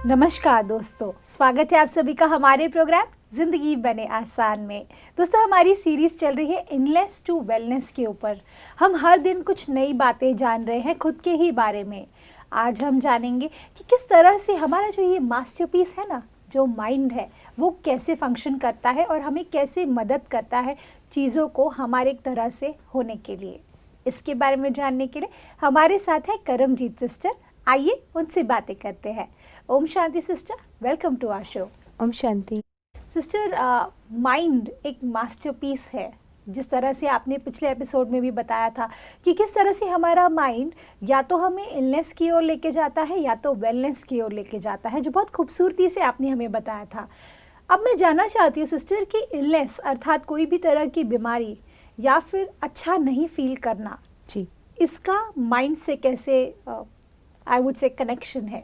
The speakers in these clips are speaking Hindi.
नमस्कार दोस्तों, स्वागत है आप सभी का हमारे प्रोग्राम ज़िंदगी बने आसान में। दोस्तों, हमारी सीरीज़ चल रही है इलनेस टू वेलनेस के ऊपर। हम हर दिन कुछ नई बातें जान रहे हैं खुद के ही बारे में। आज हम जानेंगे कि किस तरह से हमारा जो ये मास्टरपीस है ना, जो माइंड है, वो कैसे फंक्शन करता है और हमें कैसे मदद करता है चीज़ों को हमारे तरह से होने के लिए। इसके बारे में जानने के लिए हमारे साथ है करमजीत सिस्टर। आइए उनसे बातें करते हैं। ओम शांति sister, welcome to our show. ओम शांति। सिस्टर, माइंड एक मास्टरपीस है। जिस तरह से आपने पिछले एपिसोड में भी बताया था कि किस तरह से हमारा माइंड या तो हमें इलनेस की ओर लेके जाता है या तो वेलनेस की ओर लेके जाता है, जो बहुत खूबसूरती से आपने हमें बताया था। अब मैं जानना चाहती हूँ सिस्टर कि इलनेस अर्थात कोई भी तरह की बीमारी या फिर अच्छा नहीं फील करना जी, इसका माइंड से कैसे आई वुड से कनेक्शन है?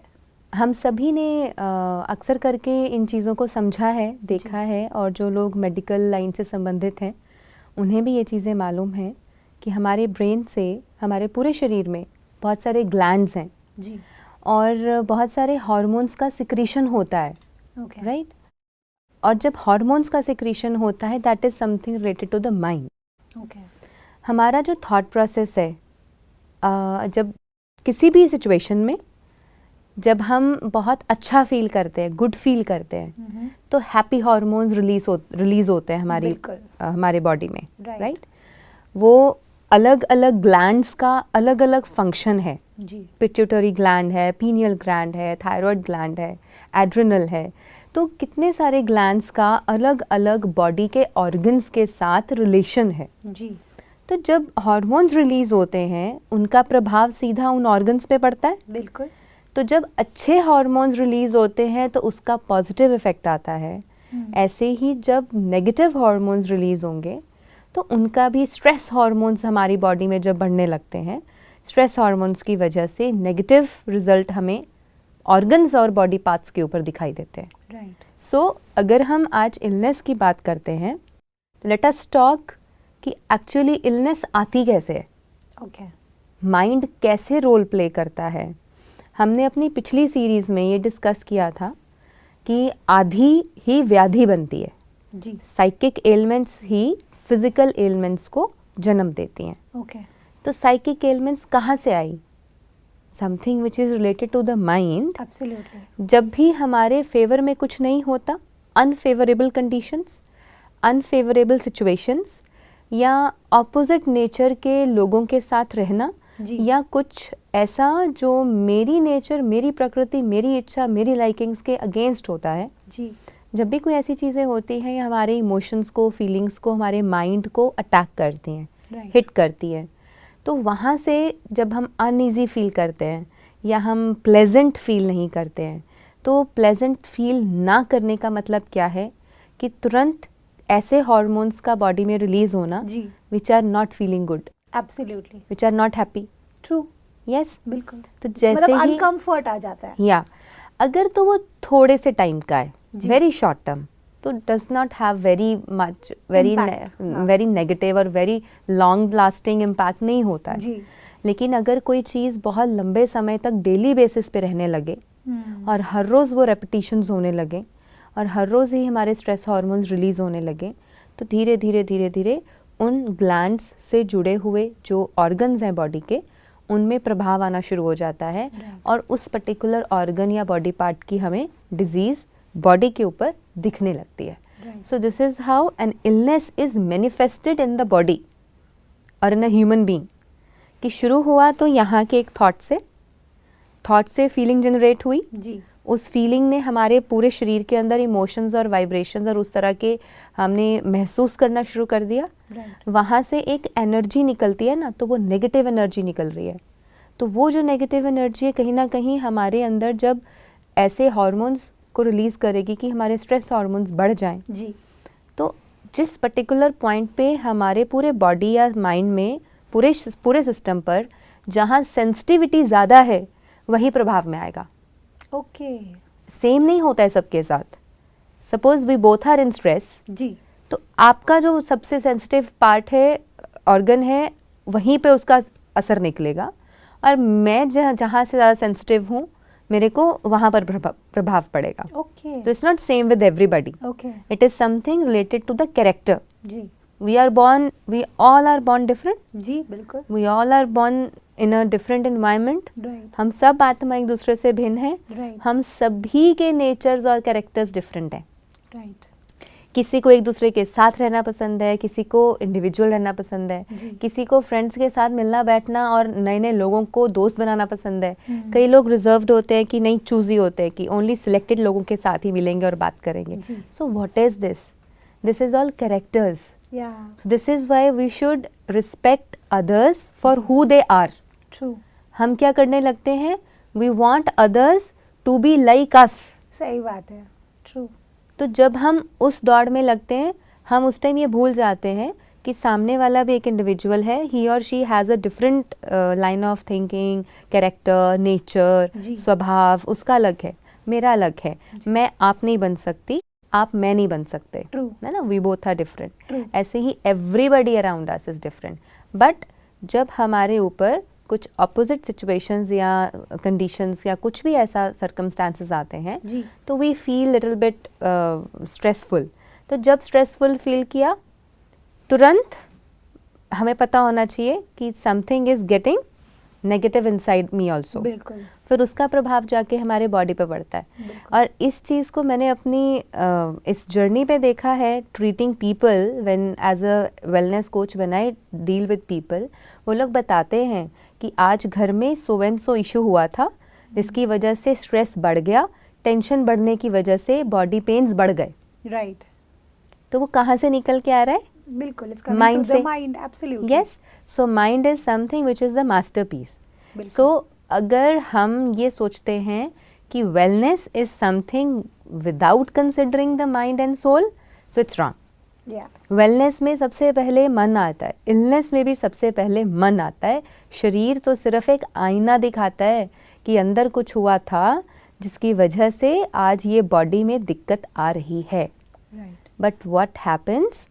हम सभी ने अक्सर करके इन चीज़ों को समझा है, देखा है, और जो लोग मेडिकल लाइन से संबंधित हैं उन्हें भी ये चीज़ें मालूम हैं कि हमारे ब्रेन से हमारे पूरे शरीर में बहुत सारे ग्लैंड्स हैं जी। और बहुत सारे हार्मोन्स का सिक्रीशन होता है, ओके। राइट? और जब हार्मोन्स का सिक्रीशन होता है, that is something related to the mind. Okay. हमारा जो थॉट प्रोसेस है, जब किसी भी सिचुएशन में जब हम बहुत अच्छा फील करते हैं, गुड फील करते हैं, तो हैप्पी हार्मोन्स रिलीज होते हैं हमारे बॉडी में, राइट? वो अलग अलग ग्लैंड्स का अलग अलग फंक्शन है। जी। पिट्यूटरी ग्लैंड है, पीनियल ग्लैंड है, थायराइड ग्लैंड है, एड्रिनल है। तो कितने सारे ग्लैंड्स का अलग अलग बॉडी के ऑर्गन्स के साथ रिलेशन है। जी। तो जब हार्मोन्स रिलीज होते हैं, उनका प्रभाव सीधा उन ऑर्गन्स पे पड़ता है। बिल्कुल। तो जब अच्छे हार्मोन्स रिलीज होते हैं तो उसका पॉजिटिव इफेक्ट आता है। ऐसे ही जब नेगेटिव हार्मोन्स रिलीज होंगे तो उनका भी, स्ट्रेस हार्मोन्स हमारी बॉडी में जब बढ़ने लगते हैं, स्ट्रेस हार्मोन्स की वजह से नेगेटिव रिजल्ट हमें ऑर्गन्स और बॉडी पार्ट्स के ऊपर दिखाई देते हैं। राइट। सो अगर हम आज इलनेस की बात करते हैं तो लेट अस टॉक कि एक्चुअली इलनेस आती कैसे है, ओके। माइंड कैसे रोल प्ले करता है। हमने अपनी पिछली सीरीज़ में ये डिस्कस किया था कि आधी ही व्याधि बनती है। जी। साइकिक एलिमेंट्स ही फिजिकल एलिमेंट्स को जन्म देती हैं। ओके। तो साइकिक एलिमेंट्स कहाँ से आई? Something which is related to the mind. Absolutely. जब भी हमारे फेवर में कुछ नहीं होता, अनफेवरेबल कंडीशंस, अनफेवरेबल सिचुएशंस, या ऑपोजिट नेचर के लोगों के साथ रहना, जी। या कुछ ऐसा जो मेरी नेचर, मेरी प्रकृति, मेरी इच्छा, मेरी लाइकिंग्स के अगेंस्ट होता है, जी। जब भी कोई ऐसी चीज़ें होती हैं, हमारे इमोशंस को, फीलिंग्स को, हमारे माइंड को अटैक करती हैं, राइट। हिट करती हैं, तो वहाँ से जब हम अनईजी फील करते हैं या हम प्लेजेंट फील नहीं करते हैं, तो प्लेजेंट फील ना करने का मतलब क्या है कि तुरंत ऐसे हार्मोन्स का बॉडी में रिलीज होना जी। Which are not feeling good, absolutely which are not happy. True. Yes. बिल्कुल। तो जैसे मतलब ही अनकंफर्ट आ जाता है। या अगर तो वो थोड़े से टाइम का है, जी। वेरी शॉर्ट टर्म, तो does not have very much, very Impact, हाँ। वेरी नेगेटिव और वेरी लॉन्ग लास्टिंग इम्पैक्ट नहीं होता है। जी। लेकिन अगर कोई चीज़ बहुत लंबे समय तक डेली बेसिस पे रहने लगे और हर रोज़ वो रेपिटिशंस होने लगे और हर रोज़ ही हमारे स्ट्रेस हार्मोन्स रिलीज़ होने लगे, तो धीरे धीरे धीरे धीरे उन ग्लैंड्स से जुड़े हुए जो ऑर्गन्स हैं बॉडी के, उनमें प्रभाव आना शुरू हो जाता है। और उस पर्टिकुलर ऑर्गन या बॉडी पार्ट की हमें डिजीज़ बॉडी के ऊपर दिखने लगती है। So this is how an illness is manifested in the body और इन अ ह्यूमन बीइंग। कि शुरू हुआ तो यहाँ के एक थॉट से फीलिंग जनरेट हुई। जी। उस फीलिंग ने हमारे पूरे शरीर के अंदर इमोशंस और वाइब्रेशंस और उस तरह के हमने महसूस करना शुरू कर दिया। राइट। वहाँ से एक एनर्जी निकलती है ना, तो वो नेगेटिव एनर्जी निकल रही है। तो वो जो नेगेटिव एनर्जी है, कहीं ना कहीं हमारे अंदर जब ऐसे हार्मोन्स को रिलीज़ करेगी कि हमारे स्ट्रेस हार्मोन्स बढ़ जाएं, जी। तो जिस पर्टिकुलर पॉइंट पे हमारे पूरे बॉडी या माइंड में, पूरे सिस्टम पर जहाँ सेंसिटिविटी ज़्यादा है, वही प्रभाव में आएगा। ओके। सेम नहीं होता है सबके साथ। Suppose we both are in stress, जी। तो आपका जो सबसे सेंसिटिव पार्ट है, ऑर्गन है, वहीं पे उसका असर निकलेगा, और मैं जहाँ से ज़्यादा सेंसिटिव हूँ मेरे को वहाँ पर प्रभाव पड़ेगा. Okay. So it's not same with everybody. Okay. It is something related to the character. जी. We all are born different. जी बिल्कुल. We all are born in a different environment. Right. हम सब आत्मा एक दूसरे से भिन्न हैं. राइट. हम सभी के नेचर्स और कैरेक्टर्स डिफरेंट हैं. राइट. किसी को एक दूसरे के साथ रहना पसंद है, किसी को इंडिविजुअल रहना पसंद है, जी. किसी को फ्रेंड्स के साथ मिलना बैठना और नए नए लोगों को दोस्त बनाना पसंद है. हम्म. कई लोग रिजर्व्ड होते हैं कि नहीं, चूजी होते हैं कि ओनली सिलेक्टेड लोगों के साथ ही मिलेंगे और बात करेंगे. जी. So what is this? This is all characters. Yeah. So this is why we should respect others for who they are. True. हम क्या करने लगते हैं? We want others to be like us. सही बात है. ट्रू. तो जब हम उस दौड़ में लगते हैं, हम उस टाइम ये भूल जाते हैं कि सामने वाला भी एक इंडिविजुअल है. ही और she has a different line of thinking, character, nature, जी. स्वभाव उसका अलग है, मेरा अलग है. मैं आप नहीं बन सकती, आप मैं नहीं बन सकते, ट्रू. है ना. We both are different. True. ऐसे ही everybody around us is different. But जब हमारे ऊपर कुछ अपोजिट सिचुएशंस या कंडीशंस या कुछ भी ऐसा सर्कमस्टांसेस आते हैं, जी. तो we feel little bit stressful. तो जब स्ट्रेसफुल फील किया, तुरंत हमें पता होना चाहिए कि something is getting negative inside me also. बिल्कुल. फिर उसका प्रभाव जाके हमारे बॉडी पे पड़ता है. बिल्कुल. और इस चीज़ को मैंने अपनी इस जर्नी पे देखा है, treating people when as a wellness coach, when I deal with people. वो लोग बताते हैं कि आज घर में सो एंड सो इशू हुआ था, जिसकी वजह से स्ट्रेस बढ़ गया, टेंशन बढ़ने की वजह से बॉडी पेन्स बढ़ गए. राइट. तो वो कहाँ से निकल के आ रहा है? बिल्कुल. It's Mind coming to say. The mind. Absolutely. Yes. So mind is something which is the masterpiece. बिल्कुल. सो अगर हम ये सोचते हैं कि wellness is something without considering the mind and soul, so it's wrong. Yeah. Wellness में सबसे पहले मन आता है, इलनेस में भी सबसे पहले मन आता है. शरीर तो सिर्फ एक आईना दिखाता है कि अंदर कुछ हुआ था जिसकी वजह से आज ये बॉडी में दिक्कत आ रही है. राइट. बट व्हाट हैपन्स,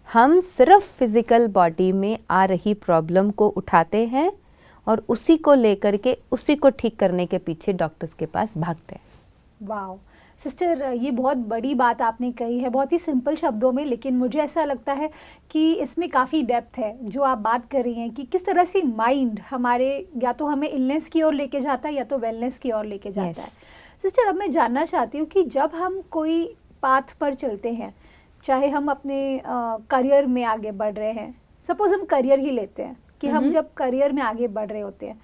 हम सिर्फ फिजिकल बॉडी में आ रही प्रॉब्लम को उठाते हैं और उसी को लेकर के उसी को ठीक करने के पीछे डॉक्टर्स के पास भागते हैं. वाओ सिस्टर, ये बहुत बड़ी बात आपने कही है, बहुत ही सिंपल शब्दों में, लेकिन मुझे ऐसा लगता है कि इसमें काफ़ी डेप्थ है जो आप बात कर रही हैं कि किस तरह से माइंड हमारे या तो हमें इलनेस की ओर लेके जाता है या तो वेलनेस की ओर लेके जाता Yes. है. सिस्टर, अब मैं जानना चाहती हूँ कि जब हम कोई पाथ पर चलते हैं, चाहे हम अपने करियर में आगे बढ़ रहे हैं, सपोज हम करियर ही लेते हैं कि हम जब करियर में आगे बढ़ रहे होते हैं,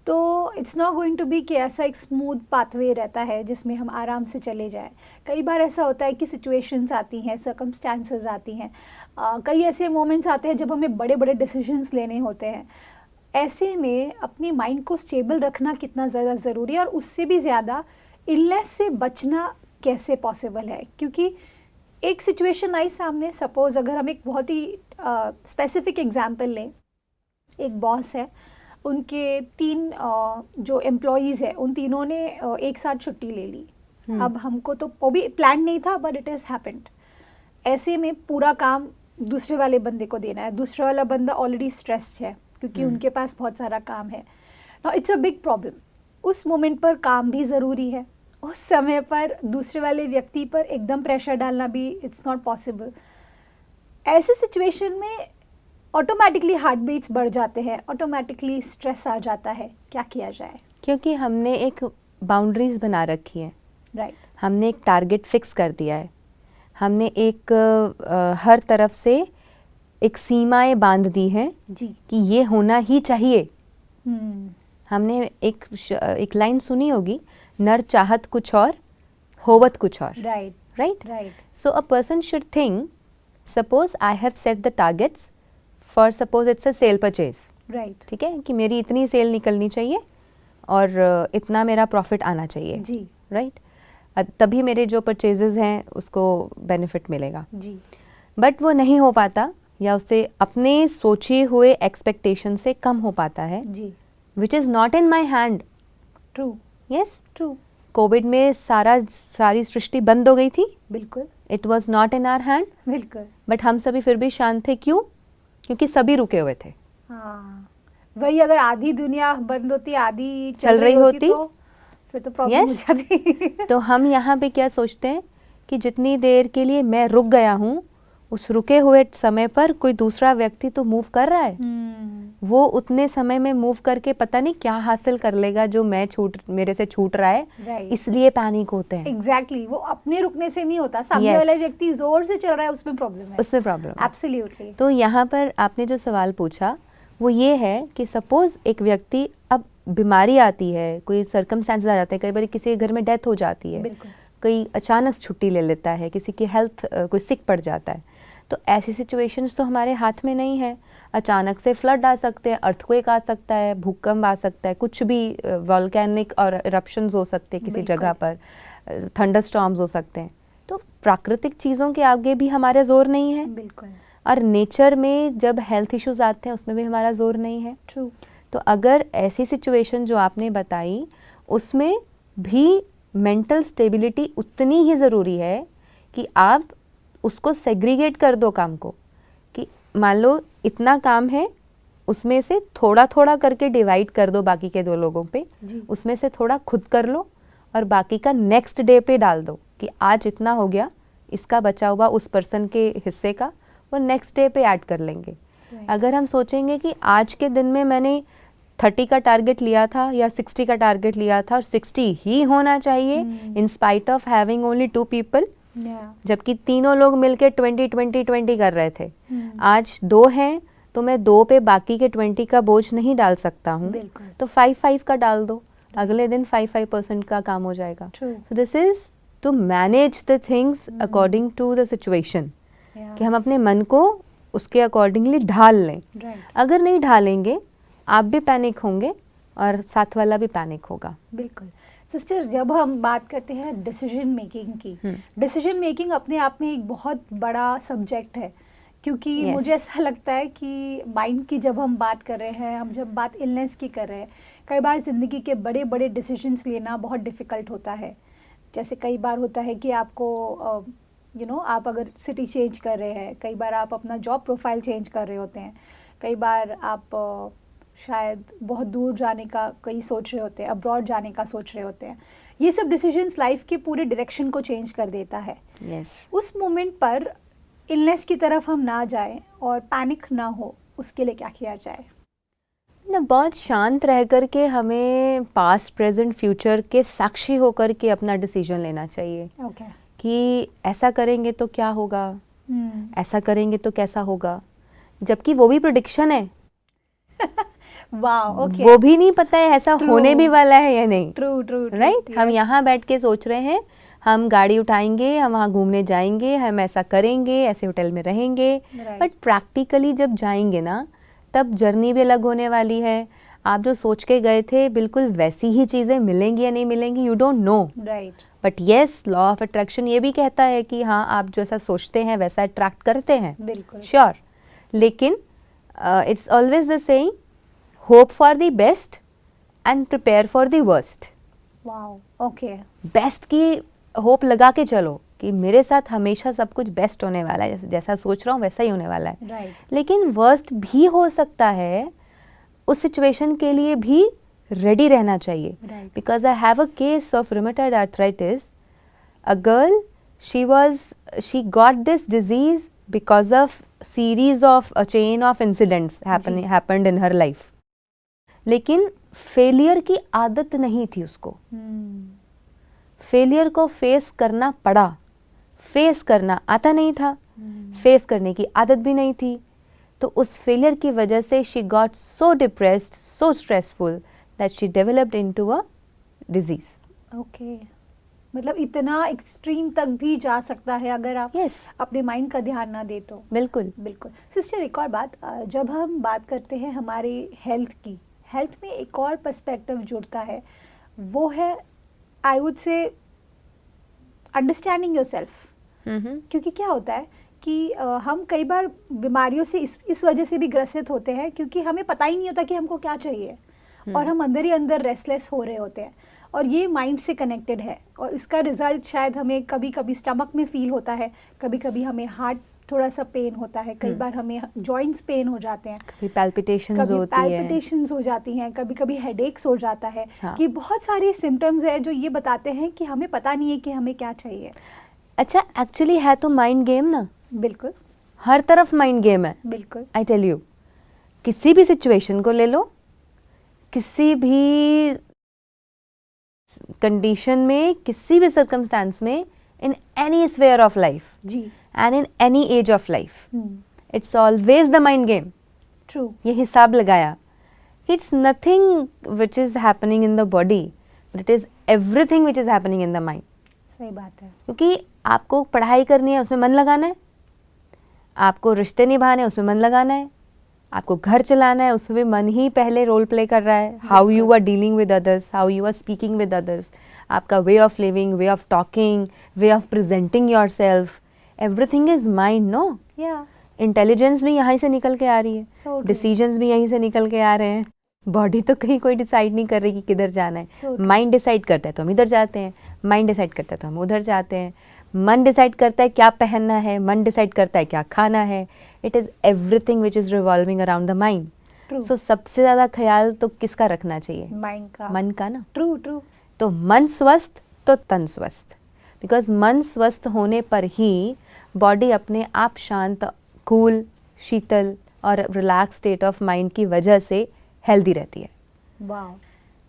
तो it's not going to be कि ऐसा एक स्मूथ पाथवे रहता है जिसमें हम आराम से चले जाएं. कई बार ऐसा होता है कि सिचुएशंस आती हैं, सर्कमस्टांसेस आती हैं, कई ऐसे मोमेंट्स आते हैं जब हमें बड़े बड़े डिसीजंस लेने होते हैं. ऐसे में अपनी माइंड को स्टेबल रखना कितना ज़्यादा ज़रूरी है, और उससे भी ज़्यादा इलनेस से बचना कैसे पॉसिबल है? क्योंकि एक सिचुएशन आई सामने, सपोज अगर हम एक बहुत ही स्पेसिफिक एग्जांपल लें, एक बॉस है, उनके 3 जो एम्प्लॉयज़ हैं उन तीनों ने एक साथ छुट्टी ले ली. अब हमको तो वो भी प्लान नहीं था, बट इट इज़ हैपेंड. ऐसे में पूरा काम दूसरे वाले बंदे को देना है. दूसरा वाला बंदा ऑलरेडी स्ट्रेस्ड है क्योंकि उनके पास बहुत सारा काम है. Now it's a big problem. उस मोमेंट पर काम भी ज़रूरी है, उस समय पर दूसरे वाले व्यक्ति पर एकदम प्रेशर डालना भी इट्स नॉट पॉसिबल. ऐसे सिचुएशन में ऑटोमेटिकली हार्ट बीट्स बढ़ जाते हैं, ऑटोमेटिकली स्ट्रेस आ जाता है. क्या किया जाए? क्योंकि हमने एक बाउंड्रीज बना रखी है. राइट. हमने एक टारगेट फिक्स कर दिया है. हमने एक हर तरफ से एक सीमाएं बांध दी हैं जी. कि ये होना ही चाहिए. हमने एक लाइन सुनी होगी, नर चाहत कुछ और होवत कुछ और. Right. Right. Right. So a person should think, suppose I have set the targets for suppose it's a sale purchase. Right. ठीक है कि मेरी इतनी सेल निकलनी चाहिए और इतना मेरा प्रॉफिट आना चाहिए. जी. राइट. तभी मेरे जो परचेजेस हैं उसको बेनिफिट मिलेगा. जी. बट वो नहीं हो पाता या उससे अपने सोचे हुए एक्सपेक्टेशन से कम हो पाता है, जी. Which is not in my hand. True. Yes. True. Covid में सारी सृष्टि बंद हो गई थी. बिल्कुल. It was not in our hand. बिल्कुल. बट हम सभी फिर भी शांत थे. क्यों? क्योंकि सभी रुके हुए थे. हाँ, वही अगर आधी दुनिया बंद होती, आधी चल रही होती, तो फिर तो प्रॉब्लम हो जाती। तो हम यहाँ पे क्या सोचते हैं कि जितनी देर के लिए मैं रुक गया हूँ, उस रुके हुए समय पर कोई दूसरा व्यक्ति तो मूव कर रहा है, वो उतने समय में मूव करके पता नहीं क्या हासिल कर लेगा जो मेरे से छूट रहा है, इसलिए पैनिक होते हैं। एग्जैक्टली, वो अपने रुकने से नहीं होता, सामने वाला व्यक्ति जोर से चल रहा है, उसमें प्रॉब्लम है, उसमें प्रॉब्लम। एब्सोल्युटली। तो यहाँ पर आपने जो सवाल पूछा वो ये है कि सपोज एक व्यक्ति, अब बीमारी आती है, कोई सर्कमस्टेंसेस आ जाते हैं, कई बार किसी के घर में डेथ हो जाती है, कोई अचानक छुट्टी ले लेता है, किसी की हेल्थ कोई सिक पड़ जाता है, तो ऐसी सिचुएशंस तो हमारे हाथ में नहीं है। अचानक से फ्लड आ सकते हैं, अर्थक्वेक आ सकता है, भूकंप आ सकता है, कुछ भी वोल्केनिक और इरप्शंस हो सकते हैं किसी जगह पर, थंडर स्टॉर्म्स हो सकते हैं। तो प्राकृतिक चीज़ों के आगे भी हमारा जोर नहीं है। बिल्कुल। और नेचर में जब हेल्थ इश्यूज आते हैं उसमें भी हमारा जोर नहीं है। ट्रू। तो अगर ऐसी सिचुएशन जो आपने बताई उसमें भी मेंटल स्टेबिलिटी उतनी ही ज़रूरी है कि आप उसको सेग्रीगेट कर दो काम को, कि मान लो इतना काम है, उसमें से थोड़ा थोड़ा करके डिवाइड कर दो बाकी के 2 लोगों पे, उसमें से थोड़ा खुद कर लो और बाकी का नेक्स्ट डे पे डाल दो कि आज इतना हो गया, इसका बचा हुआ उस पर्सन के हिस्से का वो नेक्स्ट डे पे ऐड कर लेंगे। अगर हम सोचेंगे कि आज के दिन में मैंने 30 का टारगेट लिया था या 60 का टारगेट लिया था और 60 ही होना चाहिए in spite of having only 2 people, जबकि तीनों लोग मिलके 20-20-20 कर रहे थे, आज 2 हैं तो मैं 2 पे बाकी के 20 का बोझ नहीं डाल सकता हूँ, तो 5-5 का डाल दो, अगले दिन 5-5% का काम हो जाएगा। So this is to manage the things according to the situation, कि हम अपने मन को उसके अकॉर्डिंगली ढाल लें। अगर नहीं ढालेंगे आप भी पैनिक होंगे और साथ वाला भी पैनिक होगा। बिल्कुल। सिस्टर, जब हम बात करते हैं डिसीजन मेकिंग की, डिसीजन मेकिंग अपने आप में एक बहुत बड़ा सब्जेक्ट है, क्योंकि मुझे ऐसा लगता है कि माइंड की जब हम बात कर रहे हैं, हम जब बात इलनेस की कर रहे हैं, कई बार ज़िंदगी के बड़े बड़े डिसीजंस लेना बहुत डिफ़िकल्ट होता है। जैसे कई बार होता है कि आपको आप अगर सिटी चेंज कर रहे हैं, कई बार आप अपना जॉब प्रोफाइल चेंज कर रहे होते हैं, कई बार आप शायद बहुत दूर जाने का कहीं सोच रहे होते हैं, अब्रॉड जाने का सोच रहे होते हैं। ये सब डिसीजंस लाइफ के पूरे डायरेक्शन को चेंज कर देता है। उस मोमेंट पर इलनेस की तरफ हम ना जाएं और पैनिक ना हो, उसके लिए क्या किया जाए? बहुत शांत रह कर के हमें पास्ट प्रेजेंट फ्यूचर के साक्षी होकर के अपना डिसीजन लेना चाहिए। कि ऐसा करेंगे तो क्या होगा, ऐसा करेंगे तो कैसा होगा, जबकि वो भी प्रेडिक्शन है। वो भी नहीं पता है ऐसा होने भी वाला है या नहीं। राइट। हम यहाँ बैठ के सोच रहे हैं हम गाड़ी उठाएंगे, हम वहाँ घूमने जाएंगे, हम ऐसा करेंगे, ऐसे होटल में रहेंगे, बट प्रैक्टिकली जब जाएंगे ना तब जर्नी भी अलग होने वाली है। आप जो सोच के गए थे बिल्कुल वैसी ही चीज़ें मिलेंगी या नहीं मिलेंगी, you don't know. But yes, law of attraction ये भी कहता है कि हाँ, आप जैसा सोचते हैं वैसा अट्रैक्ट करते हैं। बिल्कुल श्योर। लेकिन it's always the saying, hope for the best and prepare for the worst. Wow, okay. Best की होप लगा के चलो कि मेरे साथ हमेशा सब कुछ बेस्ट होने वाला है, जैसा सोच रहा हूँ वैसा ही होने वाला है। लेकिन वर्स्ट भी हो सकता है, उस सिचुएशन के लिए भी रेडी रहना चाहिए। Because I have a case of rheumatoid arthritis, a girl, she got this disease because of series of a chain of incidents happened in her life. लेकिन फेलियर की आदत नहीं थी उसको। फेलियर को फेस करना पड़ा, फेस करना आता नहीं था, फेस करने की आदत भी नहीं थी, तो उस फेलियर की वजह से she got so depressed, so stressful that she developed into a disease. Okay, मतलब इतना एक्सट्रीम तक भी जा सकता है अगर आप अपने माइंड का ध्यान ना दे तो। बिल्कुल बिल्कुल। सिस्टर, एक और बात, जब हम बात करते हैं हमारे हेल्थ की, हेल्थ में एक और पर्सपेक्टिव जुड़ता है, वो है I would say understanding yourself. क्योंकि क्या होता है कि हम कई बार बीमारियों से इस वजह से भी ग्रसित होते हैं क्योंकि हमें पता ही नहीं होता कि हमको क्या चाहिए, और हम अंदर ही अंदर रेस्टलेस हो रहे होते हैं, और ये माइंड से कनेक्टेड है, और इसका रिजल्ट शायद हमें कभी कभी स्टमक में फील होता है, कभी कभी हमें हार्ट थोड़ा सा पेन होता है, कई बार हमें जॉइंट्स पेन हो जाते हैं, कभी पैल्पिटेशंस कभी होती है, पैल्पिटेशंस हो जाती हैं, कभी कभी हेडेक्स हो जाता है। हाँ। ये बहुत सारे सिम्टम्स है जो ये बताते हैं कि हमें पता नहीं है कि हमें क्या चाहिए। अच्छा एक्चुअली है तो माइंड गेम ना, बिल्कुल हर तरफ माइंड गेम है। बिल्कुल। आई टेल यू, किसी भी सिचुएशन को ले लो, किसी भी कंडीशन में, किसी भी सर्कमस्टांस में, in any sphere of life जी। And in any age of life, it's always the mind game. True. ये हिसाब लगाया, it's nothing which is happening in the body, but it is everything which is happening in the mind. सही बात है। क्योंकि आपको पढ़ाई करनी है, उसमें मन लगाना है, आपको रिश्ते निभाने हैं, उसमें मन लगाना है, आपको घर चलाना है, उसमें भी मन ही पहले रोल प्ले कर रहा है। How you are dealing with others, how you are speaking with others, आपका way of living, way of talking, way of presenting yourself, everything is mind. No, या इंटेलिजेंस भी यहीं से निकल के आ रही है, So true. डिसीजंस भी यहीं से निकल के आ रहे हैं। बॉडी तो कहीं कोई डिसाइड नहीं कर रही कि किधर जाना है। So true. माइंड डिसाइड करता है तो हम इधर जाते हैं, माइंड डिसाइड करता है तो हम उधर जाते हैं, मन डिसाइड करता है क्या पहनना है, मन डिसाइड करता है क्या खाना है। It is everything which is revolving around the mind. True. सो सबसे ज़्यादा ख्याल तो किसका रखना चाहिए? माइंड का। मन का ना। True true. तो मन स्वस्थ तो तन स्वस्थ, बिकॉज मन स्वस्थ होने पर ही बॉडी अपने आप शांत, कूल, शीतल और रिलैक्स स्टेट ऑफ माइंड की वजह से हेल्दी रहती है। वाह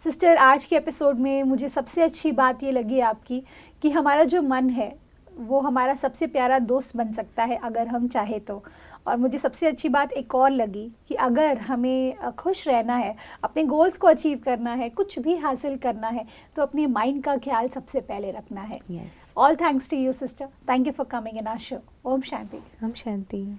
सिस्टर, आज के एपिसोड में मुझे सबसे अच्छी बात ये लगी आपकी कि हमारा जो मन है वो हमारा सबसे प्यारा दोस्त बन सकता है अगर हम चाहे तो। और मुझे सबसे अच्छी बात एक और लगी कि अगर हमें खुश रहना है, अपने गोल्स को अचीव करना है, कुछ भी हासिल करना है, तो अपने माइंड का ख्याल सबसे पहले रखना है। All thanks to you sister, thank you for coming in our show. ओम शांति। हम शांति।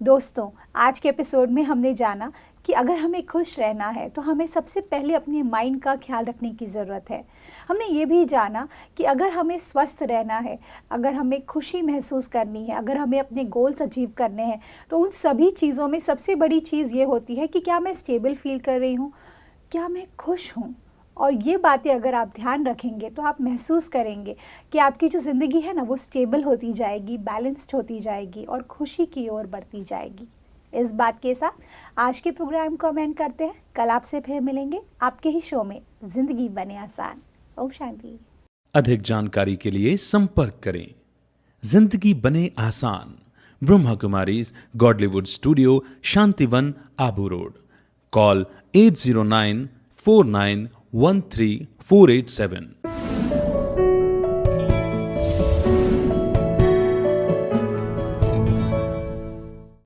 दोस्तों, आज के एपिसोड में हमने जाना कि अगर हमें खुश रहना है तो हमें सबसे पहले अपने माइंड का ख्याल रखने की ज़रूरत है। हमने ये भी जाना कि अगर हमें स्वस्थ रहना है, अगर हमें खुशी महसूस करनी है, अगर हमें अपने गोल्स अचीव करने हैं, तो उन सभी चीज़ों में सबसे बड़ी चीज़ ये होती है कि क्या मैं स्टेबल फील कर रही हूँ, क्या मैं खुश हूँ। और ये बातें अगर आप ध्यान रखेंगे तो आप महसूस करेंगे कि आपकी जो ज़िंदगी है ना वो स्टेबल होती जाएगी, बैलेंस्ड होती जाएगी और खुशी की ओर बढ़ती जाएगी। इस बात के साथ आज के प्रोग्राम को हम एंड करते हैं। कल आपसे फिर मिलेंगे आपके ही शो में जिंदगी बने आसान। ओम शांति। अधिक जानकारी के लिए संपर्क करें जिंदगी बने आसान, Brahma Kumaris Godlywood studio, Shantivan, Abu road. Call 80949134887।